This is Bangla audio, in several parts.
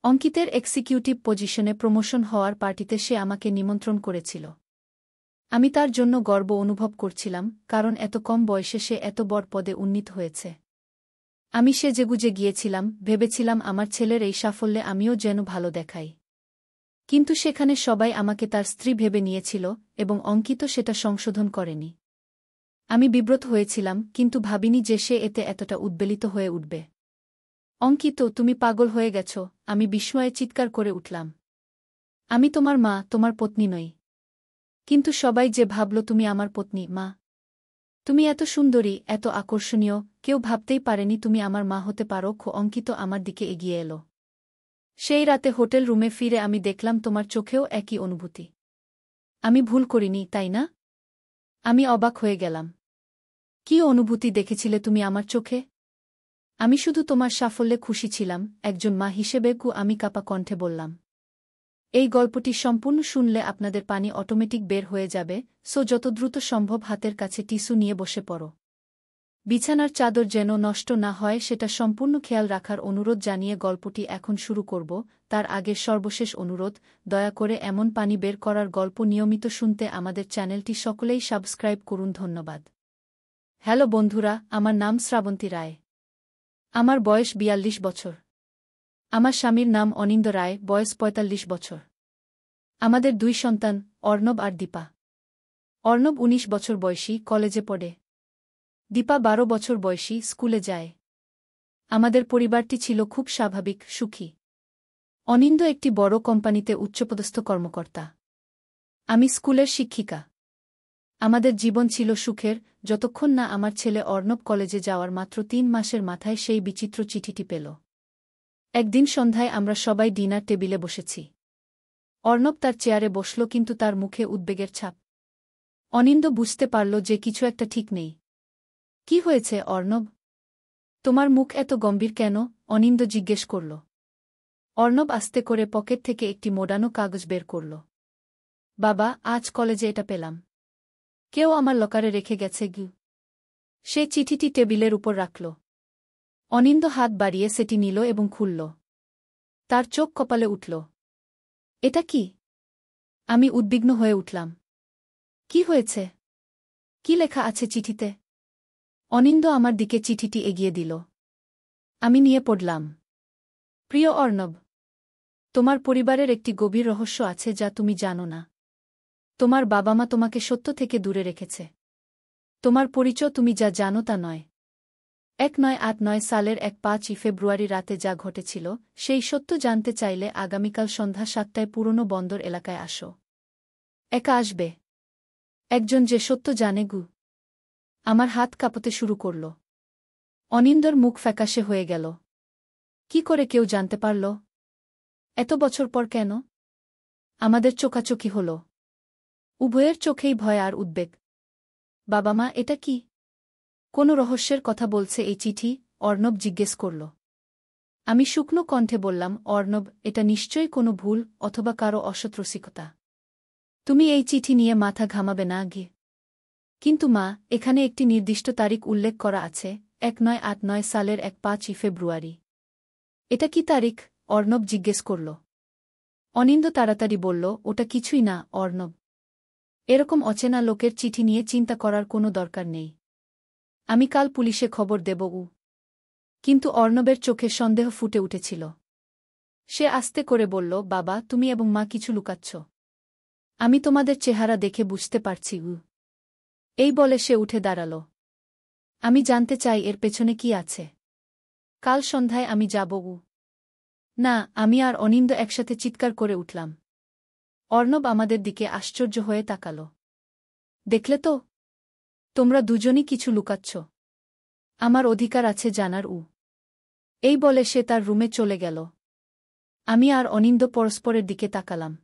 অঙ্কিতের এক্সিকিউটিভ পজিশনে প্রমোশন হওয়ার পার্টিতে সে আমাকে নিমন্ত্রণ করেছিল। আমি তার জন্য গর্ব অনুভব করছিলাম, কারণ এত কম বয়সে সে এত বড় পদে উন্নীত হয়েছে। আমি সেজেগুজে গিয়েছিলাম, ভেবেছিলাম আমার ছেলের এই সাফল্যে আমিও যেন ভালো দেখাই। কিন্তু সেখানে সবাই আমাকে তার স্ত্রী ভেবে নিয়েছিল, এবং অঙ্কিত সেটা সংশোধন করেনি। আমি বিব্রত হয়েছিলাম, কিন্তু ভাবিনি যে সে এতে এতটা উদ্বেলিত হয়ে উঠবে। অঙ্কিত, তুমি পাগল হয়ে গেছ, আমি বিস্ময়ে চিৎকার করে উঠলাম। আমি তোমার মা, তোমার পত্নী নই। কিন্তু সবাই যে ভাবল তুমি আমার পত্নী, মা। তুমি এত সুন্দরী, এত আকর্ষণীয়, কেউ ভাবতেই পারেনি তুমি আমার মা হতে পারো। অঙ্কিত আমার দিকে এগিয়ে এলো। সেই রাতে হোটেল রুমে ফিরে আমি দেখলাম তোমার চোখেও একই অনুভূতি। আমি ভুল করিনি, তাই না? আমি অবাক হয়ে গেলাম। কী অনুভূতি দেখেছিলে তুমি আমার চোখে? আমি শুধু তোমার সাফল্যে খুশি ছিলাম, একজন মা হিসেবে। আমি কাঁপা কণ্ঠে বললাম। এই গল্পটি সম্পূর্ণ শুনলে আপনাদের পানি অটোমেটিক বের হয়ে যাবে, সো যত দ্রুত সম্ভব হাতের কাছে টিস্যু নিয়ে বসে পড়ো। বিছানার চাদর যেন নষ্ট না হয় সেটা সম্পূর্ণ খেয়াল রাখার অনুরোধ জানিয়ে গল্পটি এখন শুরু করব। তার আগের সর্বশেষ অনুরোধ, দয়া করে এমন পানি বের করার গল্প নিয়মিত শুনতে আমাদের চ্যানেলটি সকলেই সাবস্ক্রাইব করুন। ধন্যবাদ। হ্যালো বন্ধুরা, আমার নাম শ্রাবন্তী রায়। আমার বয়স ৪২ বছর। আমার স্বামীর নাম অনিন্দ রায়, বয়স ৪৫ বছর। আমাদের ২ সন্তান, অর্ণব আর দীপা। অর্ণব ১৯ বছর বয়সী, কলেজে পড়ে। দীপা ১২ বছর বয়সী, স্কুলে যায়। আমাদের পরিবারটি ছিল খুব স্বাভাবিক, সুখী। অনিন্দ একটি বড় কোম্পানিতে উচ্চপদস্থ কর্মকর্তা। আমি স্কুলের শিক্ষিকা। আমাদের জীবন ছিল সুখের, যতক্ষণ না আমার ছেলে অর্ণব কলেজে যাওয়ার মাত্র ৩ মাসের মাথায় সেই বিচিত্র চিঠিটি পেল। একদিন সন্ধ্যায় আমরা সবাই ডিনার টেবিলে বসেছি। অর্ণব তার চেয়ারে বসল, কিন্তু তার মুখে উদ্বেগের ছাপ। অনিন্দ বুঝতে পারল যে কিছু একটা ঠিক নেই। কি হয়েছে অর্ণব? তোমার মুখ এত গম্ভীর কেন? অনিন্দ জিজ্ঞেস করল। অর্ণব আস্তে করে পকেট থেকে একটি মোড়ানো কাগজ বের করল। বাবা, আজ কলেজে এটা পেলাম। কেউ আমার লকারে রেখে গেছে। সে চিঠিটি টেবিলের উপর রাখল। অনিন্দ হাত বাড়িয়ে সেটি নিল এবং খুলল। তার চোখ কপালে উঠল। এটা কি? আমি উদ্বিগ্ন হয়ে উঠলাম। কি হয়েছে? কি লেখা আছে চিঠিতে? অনিন্দ আমার দিকে চিঠিটি এগিয়ে দিল। আমি নিয়ে পড়লাম। প্রিয় অর্ণব, তোমার পরিবারের একটি গভীর রহস্য আছে যা তুমি জানো না। তোমার বাবা মা তোমাকে সত্য থেকে দূরে রেখেছে। তোমার পরিচয় তুমি যা জানো তা নয়। ১৯৮৯ সালের ৫ ফেব্রুয়ারি রাতে যা ঘটেছিল, সেই সত্য জানতে চাইলে আগামীকাল সন্ধ্যা ৭টায় পুরনো বন্দর এলাকায় আসো। একা আসবে? একজন যে সত্য জানে। আমার হাত কাঁপতে শুরু করল। অনিন্দর মুখ ফ্যাকাশে হয়ে গেল। কি করে কেউ জানতে পারল? এত বছর পর কেন? আমাদের চোখাচোখি হল। উভয়ের চোখেই ভয় আর উদ্বেগ। বাবা মা, এটা কি? কোনো রহস্যের কথা বলছে এই চিঠি? অর্ণব জিজ্ঞেস করল। আমি শুকনো কণ্ঠে বললাম, অর্ণব, এটা নিশ্চয়ই কোনো ভুল, অথবা কারো অসৎরসিকতা। তুমি এই চিঠি নিয়ে মাথা ঘামাবে না। কিন্তু মা, এখানে একটি নির্দিষ্ট তারিখ উল্লেখ করা আছে, ১৯৮৯ সালের ৫ ফেব্রুয়ারি। এটা কি তারিখ? অর্ণব জিজ্ঞেস করল। অনিন্দ তাড়াতাড়ি বলল, ওটা কিছুই না অর্ণব। এরকম অচেনা লোকের চিঠি নিয়ে চিন্তা করার কোনো দরকার নেই। আমি কাল পুলিশে খবর দেব। কিন্তু অর্ণবের চোখে সন্দেহ ফুটে উঠেছিল। সে আস্তে করে বলল, বাবা, তুমি এবং মা কিছু লুকাচ্ছ। আমি তোমাদের চেহারা দেখে বুঝতে পারছি। এই বলে সে উঠে দাঁড়াল। আমি জানতে চাই এর পেছনে কি আছে। কাল সন্ধ্যায় আমি যাব। না, আমি আর অনিন্দ একসাথে চিৎকার করে উঠলাম। অর্ণব আমাদের দিকে আশ্চর্য হয়ে তাকাল। দেখলে তো, তোমরা দুজনই কিছু লুকাচ্ছ। আমার অধিকার আছে জানার। এই বলে সে তার রুমে চলে গেল। আমি আর অনিন্দ পরস্পরের দিকে তাকালাম।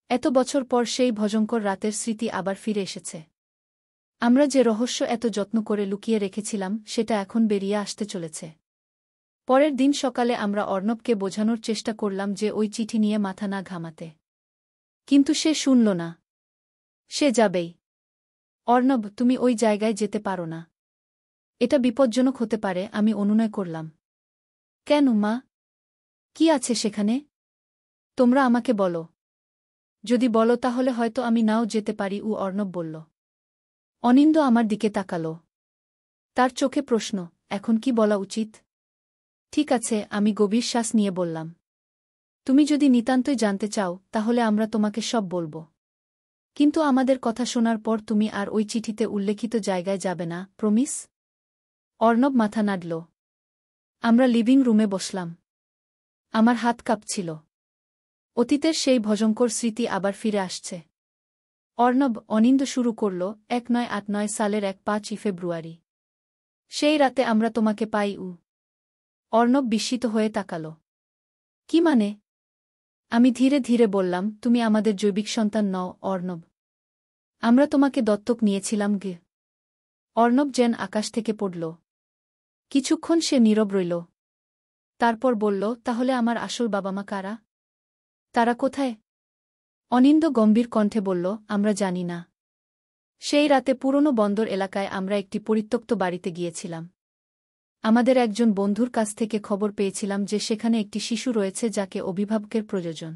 এত বছর পর সেই ভয়ঙ্কর রাতের স্মৃতি আবার ফিরে এসেছে। আমরা যে রহস্য এত যত্ন করে লুকিয়ে রেখেছিলাম, সেটা এখন বেরিয়ে আসতে চলেছে। পরের দিন সকালে আমরা অর্ণবকে বোঝানোর চেষ্টা করলাম যে ওই চিঠি নিয়ে মাথা না ঘামাতে। কিন্তু সে শুনল না। সে যাবেই। অর্ণব, তুমি ওই জায়গায় যেতে পারো না। এটা বিপজ্জনক হতে পারে। আমি অনুনয় করলাম। কেন মা? কি আছে সেখানে? তোমরা আমাকে বলো। যদি বলো তাহলে হয়তো আমি নাও যেতে পারি, অর্ণব বলল। অনিন্দ আমার দিকে তাকাল। তার চোখে প্রশ্ন, এখন কি বলা উচিত? ঠিক আছে, আমি গভীর শ্বাস নিয়ে বললাম। তুমি যদি নিতান্তই জানতে চাও তাহলে আমরা তোমাকে সব বলব। কিন্তু আমাদের কথা শোনার পর তুমি আর ওই চিঠিতে উল্লেখিত জায়গায় যাবে না, প্রমিস? অর্ণব মাথা নাড়ল। আমরা লিভিং রুমে বসলাম। আমার হাত কাঁপছিল। অতীতের সেই ভয়ঙ্কর স্মৃতি আবার ফিরে আসছে। অর্ণব, অনিন্দ শুরু করল, 1989 সালের 5 ফেব্রুয়ারি। সেই রাতে আমরা তোমাকে পাই। অর্ণব বিস্মিত হয়ে তাকাল। কি মানে? আমি ধীরে ধীরে বললাম, তুমি আমাদের জৈবিক সন্তান নও, অর্ণব। আমরা তোমাকে দত্তক নিয়েছিলাম। অর্ণব যেন আকাশ থেকে পড়ল। কিছুক্ষণ সে নীরব রইল। তারপর বলল, তাহলে আমার আসল বাবা মা কারা? তারা কোথায়? অনিন্দ গম্ভীর কণ্ঠে বলল, আমরা জানি না। সেই রাতে পুরনো বন্দর এলাকায় আমরা একটি পরিত্যক্ত বাড়িতে গিয়েছিলাম। আমাদের একজন বন্ধুর কাছ থেকে খবর পেয়েছিলাম যে সেখানে একটি শিশু রয়েছে যাকে অভিভাবকের প্রয়োজন।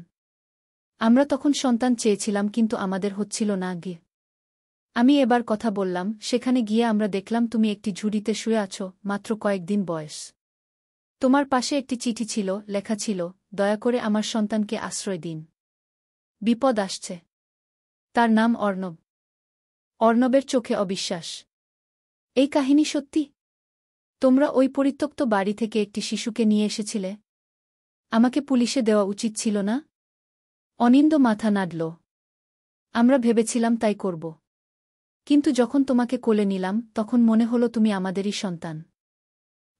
আমরা তখন সন্তান চেয়েছিলাম কিন্তু আমাদের হচ্ছিল না। আমি এবার কথা বললাম, সেখানে গিয়ে আমরা দেখলাম তুমি একটি ঝুড়িতে শুয়ে আছো, মাত্র কয়েকদিন বয়স। তোমার পাশে একটি চিঠি ছিল, লেখা ছিল, দয়া করে আমার সন্তানকে আশ্রয় দিন। বিপদ আসছে। তার নাম অর্ণব। অর্ণবের চোখে অবিশ্বাস। এই কাহিনী সত্যি? তোমরা ওই পরিত্যক্ত বাড়ি থেকে একটি শিশুকে নিয়ে এসেছিলে? আমাকে পুলিশে দেওয়া উচিত ছিল না? অনিন্দ মাথা নাড়ল। আমরা ভেবেছিলাম তাই করব। কিন্তু যখন তোমাকে কোলে নিলাম তখন মনে হলো তুমি আমাদেরই সন্তান।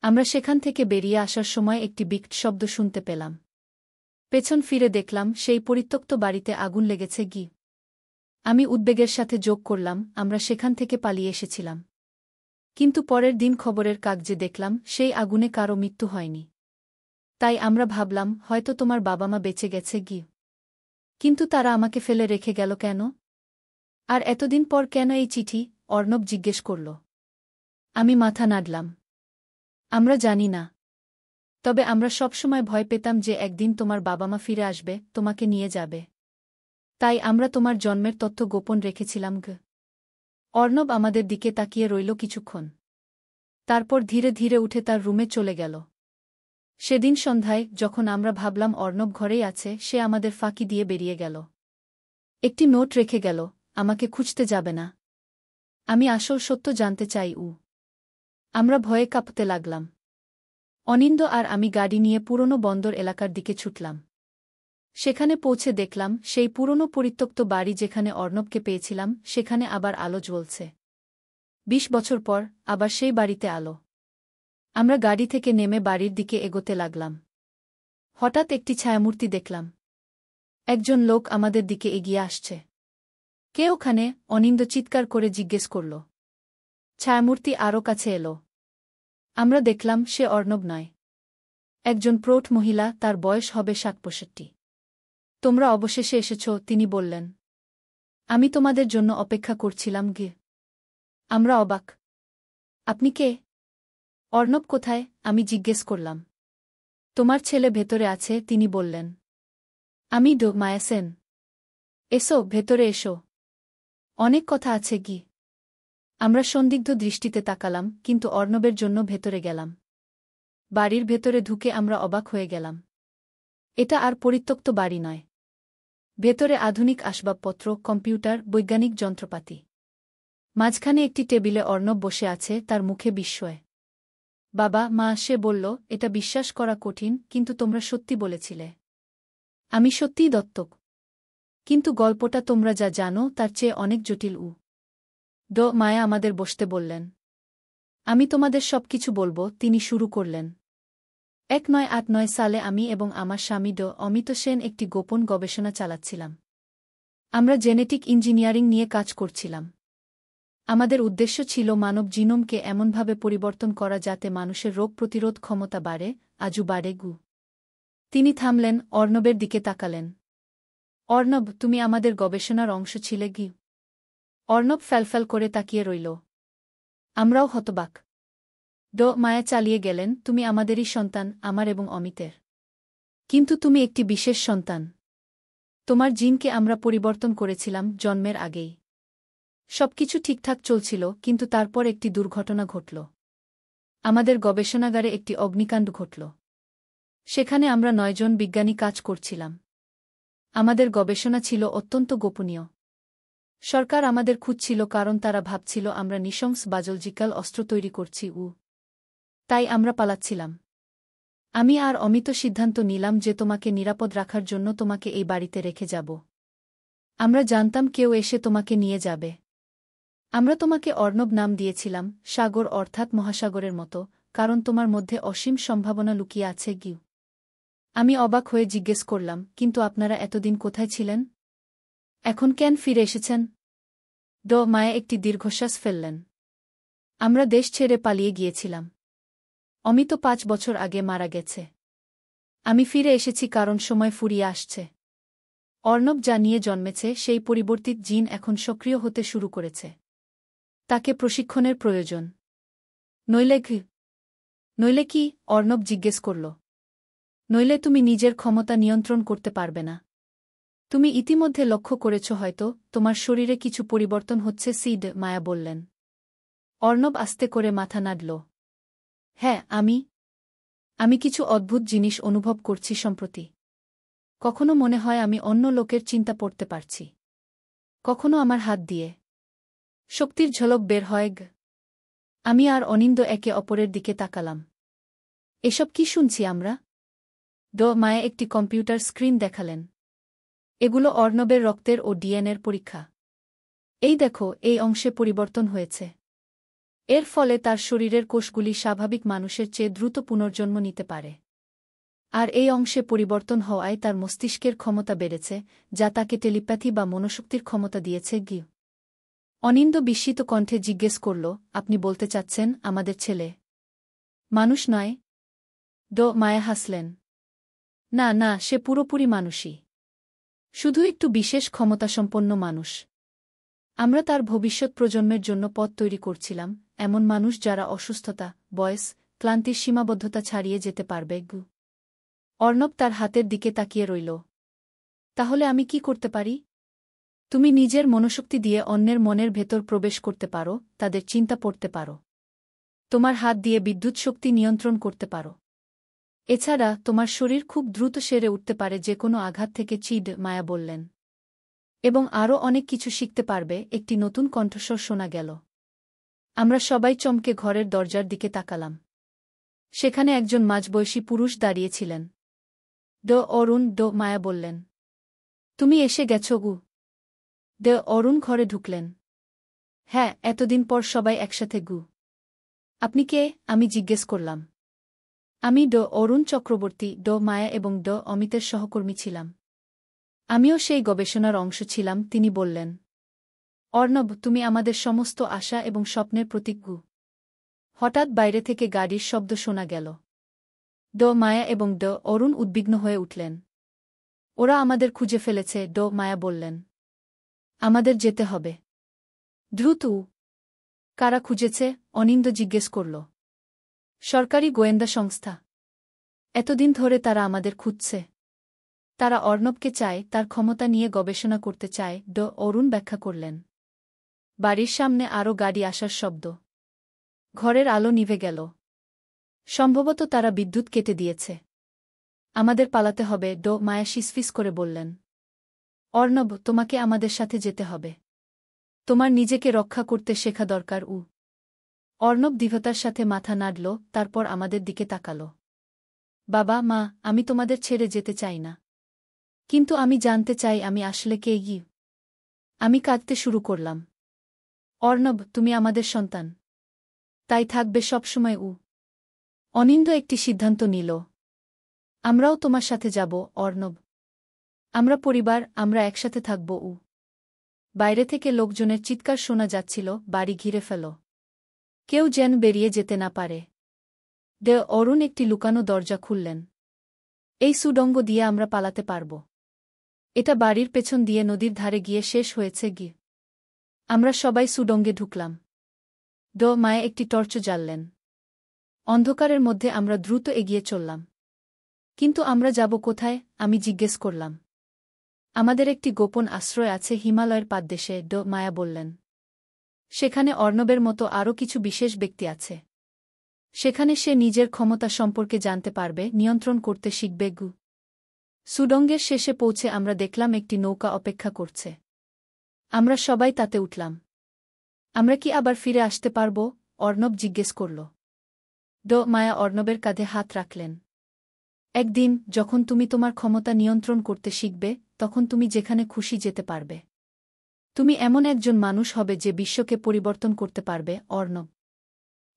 আমরা সেখান থেকে বেরিয়ে আসার সময় একটি বিকট শব্দ শুনতে পেলাম। পেছন ফিরে দেখলাম সেই পরিত্যক্ত বাড়িতে আগুন লেগেছে। আমি উদ্বেগের সাথে যোগ করলাম, আমরা সেখান থেকে পালিয়ে এসেছিলাম। কিন্তু পরের দিন খবরের কাগজে দেখলাম সেই আগুনে কারও মৃত্যু হয়নি। তাই আমরা ভাবলাম হয়তো তোমার বাবা মা বেঁচে গেছে। কিন্তু তারা আমাকে ফেলে রেখে গেল কেন? আর এতদিন পর কেন এই চিঠি? অর্ণব জিজ্ঞেস করল। আমি মাথা নাড়লাম। আমরা জানি না। তবে আমরা সবসময় ভয় পেতাম যে একদিন তোমার বাবা মা ফিরে আসবে, তোমাকে নিয়ে যাবে। তাই আমরা তোমার জন্মের তথ্য গোপন রেখেছিলাম। অর্ণব আমাদের দিকে তাকিয়ে রইল কিছুক্ষণ। তারপর ধীরে ধীরে উঠে তার রুমে চলে গেল। সেদিন সন্ধ্যায় যখন আমরা ভাবলাম অর্ণব ঘরেই আছে, সে আমাদের ফাঁকি দিয়ে বেরিয়ে গেল। একটি নোট রেখে গেল, আমাকে খুঁজতে যাবে না। আমি আসল সত্য জানতে চাই। আমরা ভয়ে কাঁপতে লাগলাম। অনিন্দ আর আমি গাড়ি নিয়ে পুরনো বন্দর এলাকার দিকে ছুটলাম। সেখানে পৌঁছে দেখলাম সেই পুরনো পরিত্যক্ত বাড়ি যেখানে অর্ণবকে পেয়েছিলাম সেখানে আবার আলো জ্বলছে। 20 বছর পর আবার সেই বাড়িতে আলো। আমরা গাড়ি থেকে নেমে বাড়ির দিকে এগোতে লাগলাম। হঠাৎ একটি ছায়ামূর্তি দেখলাম। একজন লোক আমাদের দিকে এগিয়ে আসছে। কে ওখানে? অনিন্দ চিৎকার করে জিজ্ঞেস করল। ছায়ামূর্তি আরও কাছে এলো। আমরা দেখলাম সে অর্ণব নয়। একজন প্রৌঢ় মহিলা, তার বয়স হবে 60-65। তোমরা অবশেষে এসেছ, তিনি বললেন। আমি তোমাদের জন্য অপেক্ষা করছিলাম। আমরা অবাক। আপনি কে? অর্ণব কোথায়? আমি জিজ্ঞেস করলাম। তোমার ছেলে ভেতরে আছে, তিনি বললেন। আমি মায়া সেন। এসো, ভেতরে এসো। অনেক কথা আছে। আমরা সন্দিগ্ধ দৃষ্টিতে তাকালাম, কিন্তু অর্ণবের জন্য ভেতরে গেলাম। বাড়ির ভেতরে ঢুকে আমরা অবাক হয়ে গেলাম। এটা আর পরিত্যক্ত বাড়ি নয়। ভেতরে আধুনিক আসবাবপত্র, কম্পিউটার, বৈজ্ঞানিক যন্ত্রপাতি। মাঝখানে একটি টেবিলে অর্ণব বসে আছে, তার মুখে বিস্ময়। বাবা মা, সে বলল, এটা বিশ্বাস করা কঠিন, কিন্তু তোমরা সত্যি বলেছিলে। আমি সত্যিই দত্তক। কিন্তু গল্পটা তোমরা যা জানো তার চেয়ে অনেক জটিল। মায়া আমাদের বসতে বললেন। আমি তোমাদের সবকিছু বলবো, তিনি শুরু করলেন। 1989 সালে আমি এবং আমার স্বামী অমিত সেন একটি গোপন গবেষণা চালাচ্ছিলাম। আমরা জেনেটিক ইঞ্জিনিয়ারিং নিয়ে কাজ করছিলাম। আমাদের উদ্দেশ্য ছিল মানব জিনোমকে এমনভাবে পরিবর্তন করা যাতে মানুষের রোগ প্রতিরোধ ক্ষমতা বাড়ে, আজও বাড়ে। তিনি থামলেন, অর্ণবের দিকে তাকালেন। অর্ণব, তুমি আমাদের গবেষণার অংশ ছিলে। অর্ণব ফ্যালফ্যাল করে তাকিয়ে রইল। আমরাও হতবাক। মায়া চালিয়ে গেলেন, তুমি আমাদেরই সন্তান, আমার এবং অমিতের। কিন্তু তুমি একটি বিশেষ সন্তান। তোমার জিনকে আমরা পরিবর্তন করেছিলাম জন্মের আগেই। সবকিছু ঠিকঠাক চলছিল, কিন্তু তারপর একটি দুর্ঘটনা ঘটল। আমাদের গবেষণাগারে একটি অগ্নিকাণ্ড ঘটল। সেখানে আমরা ৯ জন বিজ্ঞানী কাজ করছিলাম। আমাদের গবেষণা ছিল অত্যন্ত গোপনীয়। সরকার আমাদের খুঁজছিল, কারণ তারা ভাবছিল আমরা নৃশংস বায়োলজিক্যাল অস্ত্র তৈরি করছি। তাই আমরা পালাচ্ছিলাম। আমি আর অমিত সিদ্ধান্ত নিলাম যে তোমাকে নিরাপদ রাখার জন্য তোমাকে এই বাড়িতে রেখে যাব। আমরা জানতাম কেউ এসে তোমাকে নিয়ে যাবে। আমরা তোমাকে অর্ণব নাম দিয়েছিলাম, সাগর অর্থাৎ মহাসাগরের মতো, কারণ তোমার মধ্যে অসীম সম্ভাবনা লুকিয়ে আছে। গিউ। আমি অবাক হয়ে জিজ্ঞেস করলাম, কিন্তু আপনারা এতদিন কোথায় ছিলেন? এখন কেন ফিরে এসেছেন? মায়া একটি দীর্ঘশ্বাস ফেললেন। আমরা দেশ ছেড়ে পালিয়ে গিয়েছিলাম। অমিত ৫ বছর আগে মারা গেছে। আমি ফিরে এসেছি কারণ সময় ফুরিয়ে আসছে। অর্ণব যা নিয়ে জন্মেছে সেই পরিবর্তিত জিন এখন সক্রিয় হতে শুরু করেছে। তাকে প্রশিক্ষণের প্রয়োজন। নইলে কি? অর্ণব জিজ্ঞেস করল। নইলে তুমি নিজের ক্ষমতা নিয়ন্ত্রণ করতে পারবে না। তুমি ইতিমধ্যে লক্ষ্য করেছ হয়তো, তোমার শরীরে কিছু পরিবর্তন হচ্ছে। মায়া বললেন। অর্ণব আস্তে করে মাথা নাড়ল। হ্যাঁ, আমি কিছু অদ্ভুত জিনিস অনুভব করছি সম্প্রতি। কখনো মনে হয় আমি অন্য লোকের চিন্তা পড়তে পারছি। কখনো আমার হাত দিয়ে শক্তির ঝলক বের হয়। আমি আর অনিন্দ একে অপরের দিকে তাকালাম। এসব কি শুনছি আমরা? মায়া একটি কম্পিউটার স্ক্রিন দেখালেন। এগুলো অর্ণবের রক্তের ও ডিএনএর পরীক্ষা। এই দেখো, এই অংশে পরিবর্তন হয়েছে। এর ফলে তার শরীরের কোষগুলি স্বাভাবিক মানুষের চেয়ে দ্রুত পুনর্জন্ম নিতে পারে। আর এই অংশে পরিবর্তন হওয়ায় তার মস্তিষ্কের ক্ষমতা বেড়েছে, যা তাকে টেলিপ্যাথি বা মনোশক্তির ক্ষমতা দিয়েছে। গিউ। অনিন্দ বিস্মিত কণ্ঠে জিজ্ঞেস করল, আপনি বলতে চাচ্ছেন আমাদের ছেলে মানুষ নয়? মায়া হাসলেন। না না, সে পুরোপুরি মানুষই। শুধু একটু বিশেষ ক্ষমতাসম্পন্ন মানুষ। আমরা তার ভবিষ্যৎ প্রজন্মের জন্য পথ তৈরি করছিলাম, এমন মানুষ যারা অসুস্থতা, বয়স, ক্লান্তির সীমাবদ্ধতা ছাড়িয়ে যেতে পারবে। অর্ণব তার হাতের দিকে তাকিয়ে রইল। তাহলে আমি কি করতে পারি? তুমি নিজের মনোশক্তি দিয়ে অন্যের মনের ভেতর প্রবেশ করতে পারো, তাদের চিন্তা পড়তে পারো। তোমার হাত দিয়ে বিদ্যুৎ শক্তি নিয়ন্ত্রণ করতে পারো। এছাড়া তোমার শরীর খুব দ্রুত সেরে উঠতে পারে যে কোনো আঘাত থেকে। মায়া বললেন। এবং আরও অনেক কিছু শিখতে পারবে। একটি নতুন কণ্ঠস্বর শোনা গেল। আমরা সবাই চমকে ঘরের দরজার দিকে তাকালাম। সেখানে একজন মাঝবয়সী পুরুষ দাঁড়িয়েছিলেন। অরুণ। মায়া বললেন। তুমি এসে গেছ গু। অরুণ ঘরে ঢুকলেন। হ্যাঁ, এতদিন পর সবাই একসাথে। গু। আপনি কে? আমি জিজ্ঞেস করলাম। আমি অরুণ চক্রবর্তী। মায়া এবং অমিতের সহকর্মী ছিলাম। আমিও সেই গবেষণার অংশ ছিলাম। তিনি বললেন। অর্ণব, তুমি আমাদের সমস্ত আশা এবং স্বপ্নের প্রতীক। গু। হঠাৎ বাইরে থেকে গাড়ির শব্দ শোনা গেল। মায়া এবং অরুণ উদ্বিগ্ন হয়ে উঠলেন। ওরা আমাদের খুঁজে ফেলেছে। মায়া বললেন। আমাদের যেতে হবে দ্রুত। কারা খুঁজেছে? অনিন্দ জিজ্ঞেস করল। সরকারি গোয়েন্দা সংস্থা। এতদিন ধরে তারা আমাদের খুঁজছে। তারা অর্ণবকে চায়, তার ক্ষমতা নিয়ে গবেষণা করতে চায়। অরুণ ব্যাখ্যা করলেন। বাড়ির সামনে আরও গাড়ি আসার শব্দ। ঘরের আলো নিভে গেল। সম্ভবত তারা বিদ্যুৎ কেটে দিয়েছে। আমাদের পালাতে হবে। মায়া ফিসফিস করে বললেন। অর্ণব, তোমাকে আমাদের সাথে যেতে হবে। তোমার নিজেকে রক্ষা করতে শেখা দরকার। অর্ণব দৃঢ়তার সাথে মাথা নাড়ল, তারপর আমাদের দিকে তাকাল। বাবা, মা, আমি তোমাদের ছেড়ে যেতে চাই না। কিন্তু আমি জানতে চাই আমি আসলে কে। আমি কাঁদতে শুরু করলাম। অর্ণব, তুমি আমাদের সন্তান। তাই থাকবে সবসময়। অনিন্দ একটি সিদ্ধান্ত নিল। আমরাও তোমার সাথে যাব অর্ণব। আমরা পরিবার, আমরা একসাথে থাকব। বাইরে থেকে লোকজনের চিৎকার শোনা যাচ্ছিল, বাড়ি ঘিরে ফেল। কেউ যেন বেরিয়ে যেতে না পারে। অরুণ একটি লুকানো দরজা খুললেন। এই সুড়ঙ্গ দিয়ে আমরা পালাতে পারব। এটা বাড়ির পেছন দিয়ে নদীর ধারে গিয়ে শেষ হয়েছে। আমরা সবাই সুড়ঙ্গে ঢুকলাম। মায়া একটি টর্চ জ্বাললেন। অন্ধকারের মধ্যে আমরা দ্রুত এগিয়ে চললাম। কিন্তু আমরা যাব কোথায়? আমি জিজ্ঞেস করলাম। আমাদের একটি গোপন আশ্রয় আছে হিমালয়ের পাদদেশে, মায়া বললেন। সেখানে অর্ণবের মতো আরও কিছু বিশেষ ব্যক্তি আছে। সেখানে সে নিজের ক্ষমতা সম্পর্কে জানতে পারবে, নিয়ন্ত্রণ করতে শিখবে। সুডঙ্গের শেষে পৌঁছে আমরা দেখলাম একটি নৌকা অপেক্ষা করছে। আমরা সবাই তাতে উঠলাম। আমরা কি আবার ফিরে আসতে পারব? অর্ণব জিজ্ঞেস করল। মায়া অর্ণবের কাঁধে হাত রাখলেন। একদিন, যখন তুমি তোমার ক্ষমতা নিয়ন্ত্রণ করতে শিখবে, তখন তুমি যেখানে খুশি যেতে পারবে। তুমি এমন একজন মানুষ হবে যে বিশ্বকে পরিবর্তন করতে পারবে, অর্ণব।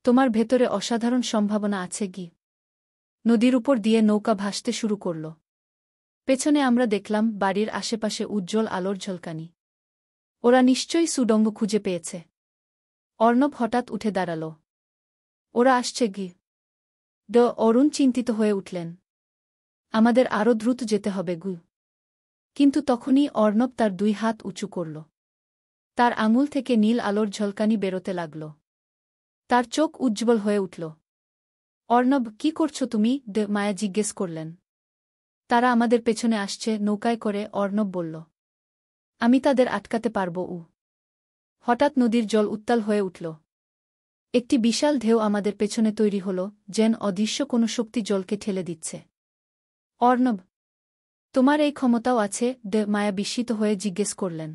তোমার ভেতরে অসাধারণ সম্ভাবনা আছে। নদীর উপর দিয়ে নৌকা ভাসতে শুরু করল। পেছনে আমরা দেখলাম বাড়ির আশেপাশে উজ্জ্বল আলোর ঝলকানি। ওরা নিশ্চয়ই সুডঙ্গ খুঁজে পেয়েছে। অর্ণব হঠাৎ উঠে দাঁড়াল। ওরা আসছে। অরুণ চিন্তিত হয়ে উঠলেন। আমাদের আরও দ্রুত যেতে হবে। কিন্তু তখনই অর্ণব তার 2 হাত উঁচু করল। তার আঙুল থেকে নীল আলোর ঝলকানি বেরোতে লাগল। তার চোখ উজ্জ্বল হয়ে উঠল। অর্ণব, কি করছো তুমি? মায়া জিজ্ঞেস করলেন। তারা আমাদের পেছনে আসছে, নৌকায় করে, অর্ণব বলল। আমি তাদের আটকাতে পারব। হঠাৎ নদীর জল উত্তাল হয়ে উঠল। একটি বিশাল ঢেউ আমাদের পেছনে তৈরি হল, যেন অদৃশ্য কোনো শক্তি জলকে ঠেলে দিচ্ছে। অর্ণব, তোমার এই ক্ষমতাও আছে? মায়া বিস্মিত হয়ে জিজ্ঞেস করলেন।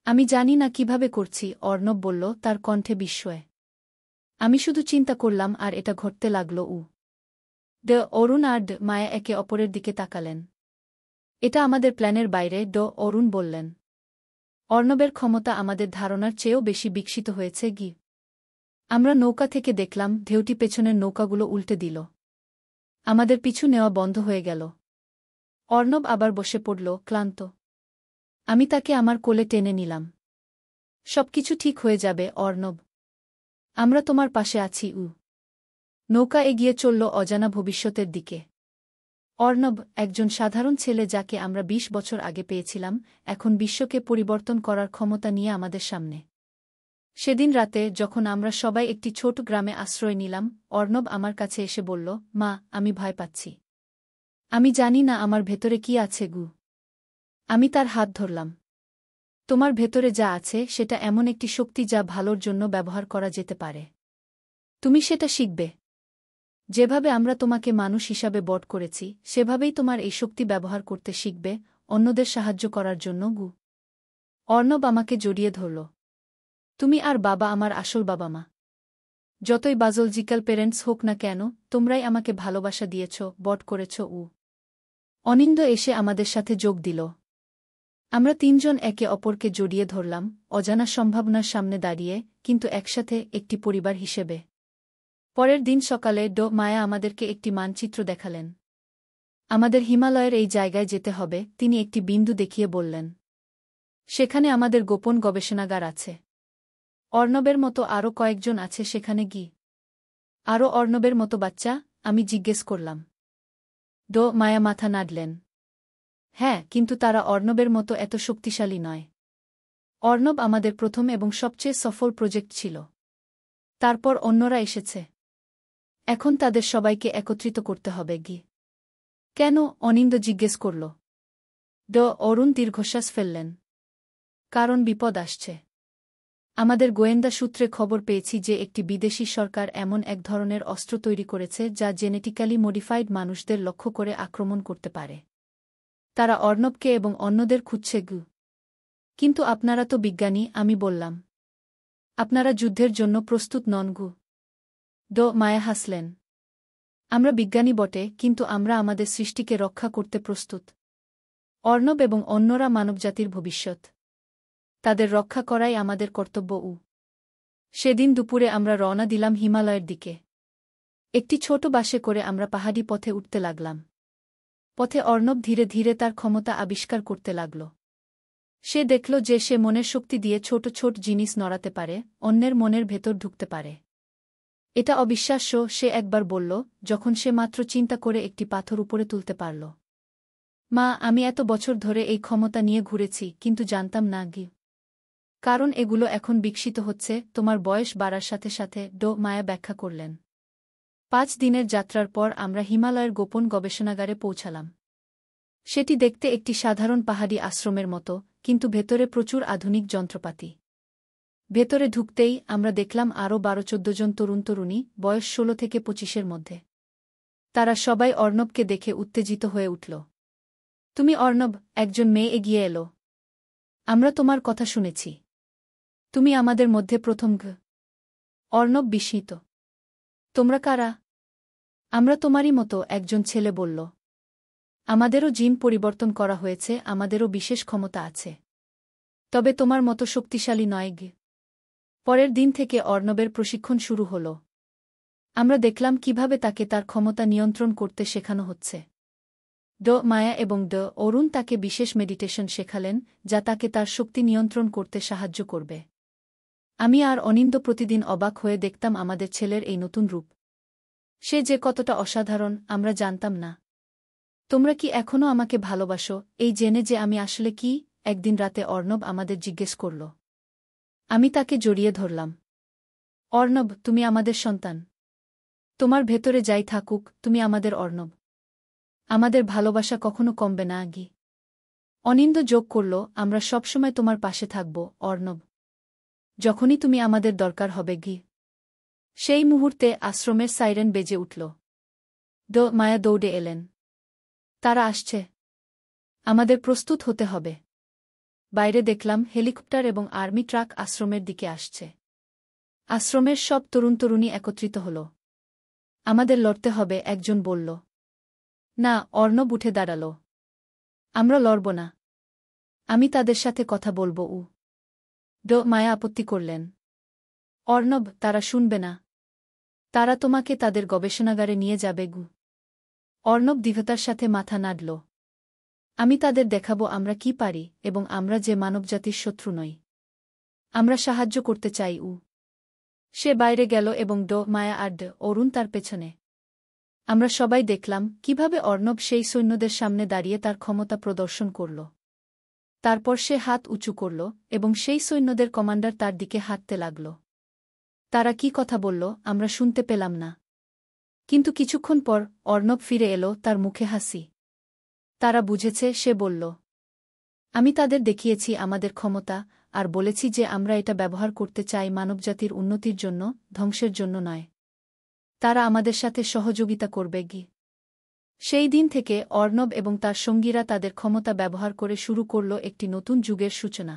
আমি জানি না কিভাবে করছি, অর্ণব বলল, তার কণ্ঠে বিস্ময়। আমি শুধু চিন্তা করলাম আর এটা ঘটতে লাগল। অরুণ আর মায়া একে অপরের দিকে তাকালেন। এটা আমাদের প্ল্যানের বাইরে, অরুণ বললেন। অর্ণবের ক্ষমতা আমাদের ধারণার চেয়েও বেশি বিকশিত হয়েছে। আমরা নৌকা থেকে দেখলাম ঢেউটি পেছনের নৌকাগুলো উল্টে দিল। আমাদের পিছু নেওয়া বন্ধ হয়ে গেল। অর্ণব আবার বসে পড়ল, ক্লান্ত। আমি তাকে আমার কোলে টেনে নিলাম। সবকিছু ঠিক হয়ে যাবে, অর্ণব। আমরা তোমার পাশে আছি। নৌকা এগিয়ে চলল অজানা ভবিষ্যতের দিকে। অর্ণব, একজন সাধারণ ছেলে যাকে আমরা 20 বছর আগে পেয়েছিলাম, এখন বিশ্বকে পরিবর্তন করার ক্ষমতা নিয়ে আমাদের সামনে। সেদিন রাতে, যখন আমরা সবাই একটি ছোট গ্রামে আশ্রয় নিলাম, অর্ণব আমার কাছে এসে বলল, মা, আমি ভয় পাচ্ছি। আমি জানি না আমার ভেতরে কি আছে। আমি তার হাত ধরলাম। তোমার ভেতরে যা আছে সেটা এমন একটি শক্তি যা ভালোর জন্য ব্যবহার করা যেতে পারে। তুমি সেটা শিখবে। যেভাবে আমরা তোমাকে মানুষ হিসাবে বড় করেছি, সেভাবেই তোমার এই শক্তি ব্যবহার করতে শিখবে, অন্যদের সাহায্য করার জন্য। অর্ণব আমাকে জড়িয়ে ধরল। তুমি আর বাবা আমার আসল বাবা মা। যতই বায়োলজিক্যাল প্যারেন্টস হোক না কেন, তোমরাই আমাকে ভালোবাসা দিয়েছ, বড় করেছ। অনিন্দ এসে আমাদের সাথে যোগ দিল। আমরা 3 জন একে অপরকে জড়িয়ে ধরলাম, অজানা সম্ভাবনার সামনে দাঁড়িয়ে, কিন্তু একসাথে একটি পরিবার হিসেবে। পরের দিন সকালে মায়া আমাদেরকে একটি মানচিত্র দেখালেন। আমাদের হিমালয়ের এই জায়গায় যেতে হবে, তিনি একটি বিন্দু দেখিয়ে বললেন। সেখানে আমাদের গোপন গবেষণাগার আছে। অর্ণবের মতো আরও কয়েকজন আছে সেখানে। আরও অর্ণবের মতো বাচ্চা? আমি জিজ্ঞেস করলাম। মায়া মাথা নাড়লেন। হ্যাঁ, কিন্তু তারা অর্ণবের মতো এত শক্তিশালী নয়। অর্ণব আমাদের প্রথম এবং সবচেয়ে সফল প্রজেক্ট ছিল। তারপর অন্যরা এসেছে। এখন তাদের সবাইকে একত্রিত করতে হবে। কেন? অনিন্দ জিজ্ঞেস করল। অরুণ দীর্ঘশ্বাস ফেললেন। কারণ বিপদ আসছে। আমাদের গোয়েন্দা সূত্রে খবর পেয়েছি যে একটি বিদেশি সরকার এমন এক ধরনের অস্ত্র তৈরি করেছে যা জেনেটিক্যালি মডিফাইড মানুষদের লক্ষ্য করে আক্রমণ করতে পারে। তারা অর্ণবকে এবং অন্যদের খুঁজছে। কিন্তু আপনারা তো বিজ্ঞানী, আমি বললাম। আপনারা যুদ্ধের জন্য প্রস্তুত নন। মায়া হাসলেন। আমরা বিজ্ঞানী বটে, কিন্তু আমরা আমাদের সৃষ্টিকে রক্ষা করতে প্রস্তুত। অর্ণব এবং অন্যরা মানবজাতির ভবিষ্যৎ। তাদের রক্ষা করাই আমাদের কর্তব্য। সেদিন দুপুরে আমরা রওনা দিলাম হিমালয়ের দিকে। একটি ছোট বাসে করে আমরা পাহাড়ি পথে উঠতে লাগলাম। পথে অর্ণব ধীরে ধীরে তার ক্ষমতা আবিষ্কার করতে লাগল। সে দেখল যে সে মনের শক্তি দিয়ে ছোট ছোট জিনিস নড়াতে পারে, অন্যের মনের ভেতর ঢুকতে পারে। এটা অবিশ্বাস্য, সে একবার বলল, যখন সে মাত্র চিন্তা করে একটি পাথর উপরে তুলতে পারল। মা, আমি এত বছর ধরে এই ক্ষমতা নিয়ে ঘুরেছি, কিন্তু জানতাম না। কারণ এগুলো এখন বিকশিত হচ্ছে তোমার বয়স বাড়ার সাথে সাথে, মায়া ব্যাখ্যা করলেন। 5 দিনের যাত্রার পর আমরা হিমালয়ের গোপন গবেষণাগারে পৌঁছালাম। সেটি দেখতে একটি সাধারণ পাহাড়ি আশ্রমের মতো, কিন্তু ভেতরে প্রচুর আধুনিক যন্ত্রপাতি। ভেতরে ঢুকতেই আমরা দেখলাম আরও 12-14 জন তরুণ-তরুণী, বয়স 16 থেকে 25-এর মধ্যে। তারা সবাই অর্ণবকে দেখে উত্তেজিত হয়ে উঠল। তুমি অর্ণব? একজন মেয়ে এগিয়ে এল। আমরা তোমার কথা শুনেছি। তুমি আমাদের মধ্যে প্রথম। অর্ণব বিস্মিত। তোমরা কারা? আমরা তোমারই মতো, একজন ছেলে বলল। আমাদেরও জিন পরিবর্তন করা হয়েছে, আমাদেরও বিশেষ ক্ষমতা আছে। তবে তোমার মতো শক্তিশালী নয়। পরের দিন থেকে অর্ণবের প্রশিক্ষণ শুরু হল। আমরা দেখলাম কিভাবে তাকে তার ক্ষমতা নিয়ন্ত্রণ করতে শেখানো হচ্ছে। মায়া এবং অরুণ তাকে বিশেষ মেডিটেশন শেখালেন, যা তাকে তার শক্তি নিয়ন্ত্রণ করতে সাহায্য করবে। আমি আর অনিন্দ প্রতিদিন অবাক হয়ে দেখতাম আমাদের ছেলের এই নতুন রূপ। সে যে কতটা অসাধারণ, আমরা জানতাম না। তোমরা কি এখনও আমাকে ভালোবাসো, এই জেনে যে আমি আসলে কি? একদিন রাতে অর্ণব আমাদের জিজ্ঞেস করল। আমি তাকে জড়িয়ে ধরলাম। অর্ণব, তুমি আমাদের সন্তান। তোমার ভেতরে যাই থাকুক, তুমি আমাদের অর্ণব। আমাদের ভালোবাসা কখনো কমবে না। অনিন্দ যোগ করল, আমরা সবসময় তোমার পাশে থাকব, অর্ণব। যখনই তুমি আমাদের দরকার হবে। সেই মুহূর্তে আশ্রমের সাইরেন বেজে উঠল। মায়া দৌড়ে এলেন। তারা আসছে। আমাদের প্রস্তুত হতে হবে। বাইরে দেখলাম হেলিকপ্টার এবং আর্মি ট্রাক আশ্রমের দিকে আসছে। আশ্রমের সব তরুণ-তরুণী একত্রিত হল। আমাদের লড়তে হবে, একজন বলল। না, অর্ণব উঠে দাঁড়াল। আমরা লড়ব না। আমি তাদের সাথে কথা বলবো। মায়া আপত্তি করলেন। অর্ণব, তারা শুনবে না। তারা তোমাকে তাদের গবেষণাগারে নিয়ে যাবে। অর্ণব দৃঢ়তার সাথে মাথা নাড়ল। আমি তাদের দেখাবো আমরা কি পারি, এবং আমরা যে মানবজাতির শত্রু নই। আমরা সাহায্য করতে চাই। সে বাইরে গেল এবং মায়া আর অরুণ তার পেছনে। আমরা সবাই দেখলাম কিভাবে অর্ণব সেই সৈন্যদের সামনে দাঁড়িয়ে তার ক্ষমতা প্রদর্শন করল। তারপর সে হাত উঁচু করল, এবং সেই সৈন্যদের কমান্ডার তার দিকে হাঁটতে লাগল। তারা কি কথা বলল আমরা শুনতে পেলাম না। কিন্তু কিছুক্ষণ পর অর্ণব ফিরে এলো, তার মুখে হাসি। তারা বুঝেছে, সে বলল। আমি তাদের দেখিয়েছি আমাদের ক্ষমতা, আর বলেছি যে আমরা এটা ব্যবহার করতে চাই মানবজাতির উন্নতির জন্য, ধ্বংসের জন্য নয়। তারা আমাদের সাথে সহযোগিতা করবে। সেই দিন থেকে অর্ণব এবং তার সঙ্গীরা তাদের ক্ষমতা ব্যবহার করে শুরু করল একটি নতুন যুগের সূচনা।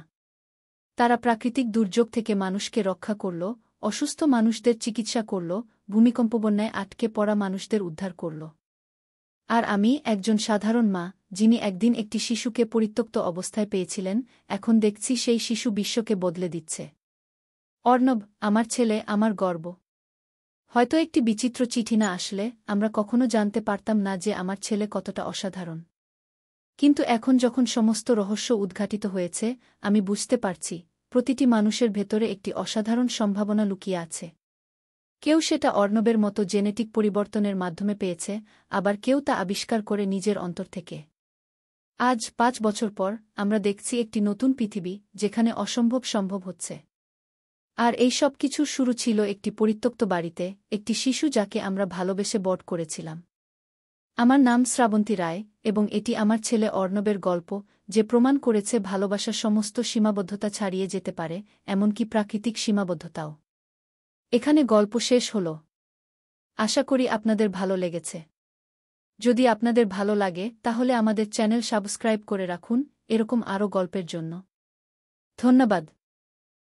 তারা প্রাকৃতিক দুর্যোগ থেকে মানুষকে রক্ষা করল, অসুস্থ মানুষদের চিকিৎসা করল, ভূমিকম্পবন্যায় আটকে পড়া মানুষদের উদ্ধার করল। আর আমি, একজন সাধারণ মা, যিনি একদিন একটি শিশুকে পরিত্যক্ত অবস্থায় পেয়েছিলেন, এখন দেখছি সেই শিশু বিশ্বকে বদলে দিচ্ছে। অর্ণব, আমার ছেলে, আমার গর্ব। হয়তো একটি বিচিত্র চিঠি না আসলে আমরা কখনো জানতে পারতাম না যে আমার ছেলে কতটা অসাধারণ। কিন্তু এখন যখন সমস্ত রহস্য উদ্ঘাটিত হয়েছে, আমি বুঝতে পারছি, প্রতিটি মানুষের ভেতরে একটি অসাধারণ সম্ভাবনা লুকিয়ে আছে। কেউ সেটা অর্ণবের মতো জেনেটিক পরিবর্তনের মাধ্যমে পেয়েছে, আবার কেউ তা আবিষ্কার করে নিজের অন্তর থেকে। আজ 5 বছর পর আমরা দেখছি একটি নতুন পৃথিবী, যেখানে অসম্ভব সম্ভব হচ্ছে। আর এই সব কিছুর শুরু ছিল একটি পরিত্যক্ত বাড়িতে, একটি শিশু যাকে আমরা ভালোবেসে বড় করেছিলাম। আমার নাম শ্রাবন্তী রায়, এবং এটি আমার ছেলে অর্ণবের গল্প, যে প্রমাণ করেছে ভালোবাসা সমস্ত সীমাবদ্ধতা ছাড়িয়ে যেতে পারে, এমনকি প্রাকৃতিক সীমাবদ্ধতাও। এখানে গল্প শেষ হল। আশা করি আপনাদের ভালো লেগেছে। যদি আপনাদের ভালো লাগে তাহলে আমাদের চ্যানেল সাবস্ক্রাইব করে রাখুন, এরকম আরও গল্পের জন্য। ধন্যবাদ।